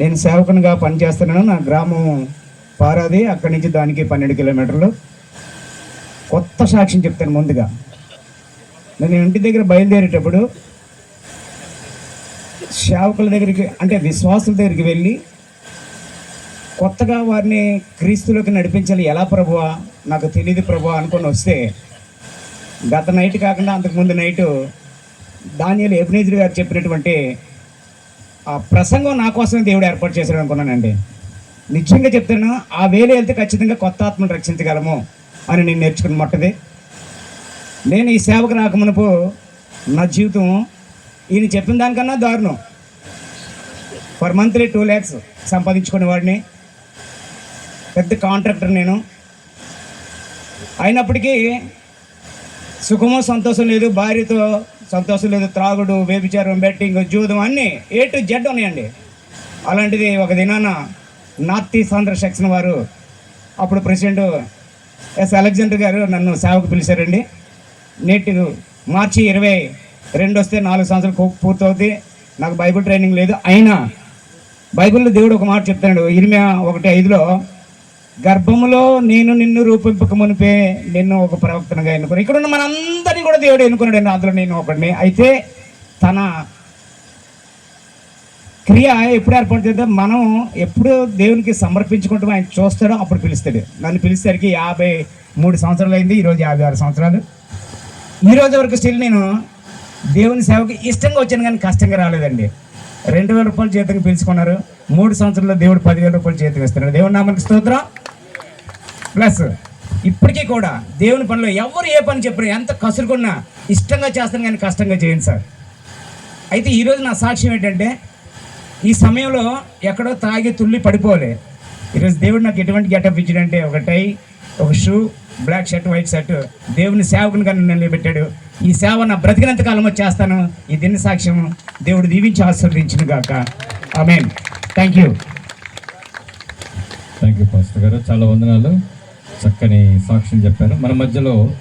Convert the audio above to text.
నేను సేవకునిగా పనిచేస్తున్నాను. నా గ్రామం పారాది, అక్కడి నుంచి దానికి 12 కిలోమీటర్లు. కొత్త సాక్ష్యం చెప్తాను. ముందుగా నేను ఇంటి దగ్గర బయలుదేరేటప్పుడు సేవకుల దగ్గరికి, అంటే విశ్వాసుల దగ్గరికి వెళ్ళి కొత్తగా వారిని క్రీస్తులోకి నడిపించాలి. ఎలా ప్రభువా, నాకు తెలియదు ప్రభువా అనుకొని వస్తే, గత నైట్ కాకుండా అంతకుముందు నైటు దానియేలు ఎబెనెజర్ గారు చెప్పినటువంటి ఆ ప్రసంగం నా కోసమే దేవుడు ఏర్పాటు చేశాడు అనుకున్నానండి. నిజంగా చెప్తాను, ఆ వేలు వెళ్తే ఖచ్చితంగా కొత్త ఆత్మను రక్షించగలము అని నేను నేర్చుకుని మొట్టది. నేను ఈ సేవకు రాకమునుపు నా జీవితం ఈయన చెప్పిన దానికన్నా దారుణం. Per monthly 2 lakhs సంపాదించుకునేవాడిని. పెద్ద కాంట్రాక్టర్ నేను. అయినప్పటికీ సుఖమో సంతోషం లేదు, భార్యతో సంతోషం లేదు, త్రాగుడు, వ్యభిచారం, బెట్టింగ్, జూదం అన్నీ A to Z ఉన్నాయండి. అలాంటిది ఒక దినాన నార్త్ ఈస్ట్ ఆంధ్ర సెక్షన్ వారు, అప్పుడు ప్రెసిడెంట్ ఎస్ అలెగ్జాండర్ గారు నన్ను సేవకు పిలిచారండి. నేటి మార్చి 22 వస్తే 4 సంవత్సరాలు పూర్తవుద్ది. నాకు బైబిల్ ట్రైనింగ్ లేదు. అయినా బైబిల్లో దేవుడు ఒక మాట చెప్తాడు, ఇర్మియా 1:5లో, గర్భములో నేను నిన్ను రూపింపక మునిపే నిన్ను ఒక ప్రవక్తనగా ఎన్నుకున్నాను. ఇక్కడ ఉన్న మనందరినీ కూడా దేవుడు ఎన్నుకున్నాడు, అందులో నేను ఒకడిని. అయితే తన క్రియ ఎప్పుడు ఏర్పాటు చేస్తే, మనం ఎప్పుడు దేవునికి సమర్పించుకుంటామో ఆయన చూస్తాడో అప్పుడు పిలుస్తాడు. నన్ను పిలిచేసరికి 53 సంవత్సరాలు అయింది. ఈరోజు 56 సంవత్సరాలు. ఈరోజు వరకు స్టిల్ నేను దేవుని సేవకి ఇష్టంగా వచ్చాను, కానీ కష్టంగా రాలేదండి. 2,000 రూపాయలు జీతంగా పిలుచుకున్నారు. 3 సంవత్సరాల్లో దేవుడు 10,000 రూపాయలు జీతం ఇస్తున్నాడు. దేవుని నామానికి స్తోత్రం. ప్లస్ ఇప్పటికీ కూడా దేవుని పనిలో ఎవరు ఏ పని చెప్పినా, ఎంత కసురుకున్నా ఇష్టంగా చేస్తాను, కానీ కష్టంగా చేయండి సార్. అయితే ఈరోజు నా సాక్ష్యం ఏంటంటే, ఈ సమయంలో ఎక్కడో తాగి తుల్లి పడిపోలే. ఈరోజు దేవుడు నాకు ఎటువంటి గెటప్ ఇచ్చాడంటే, ఒక టై, ఒక shoe, black shirt, white shirt, దేవుని సేవకుని కానీ నిలబెట్టాడు. ఈ సేవ నా బ్రతికినంత కాలం వచ్చేస్తాను. ఈ దిన సాక్ష్యం దేవుడు దీవించి ఆశీర్వదించును గాక. ఆమేన్. థ్యాంక్ యూ పాస్టర్ గారు. చాలా వందనాలు. చక్కని సాక్ష్యం చెప్పారు. మన మధ్యలో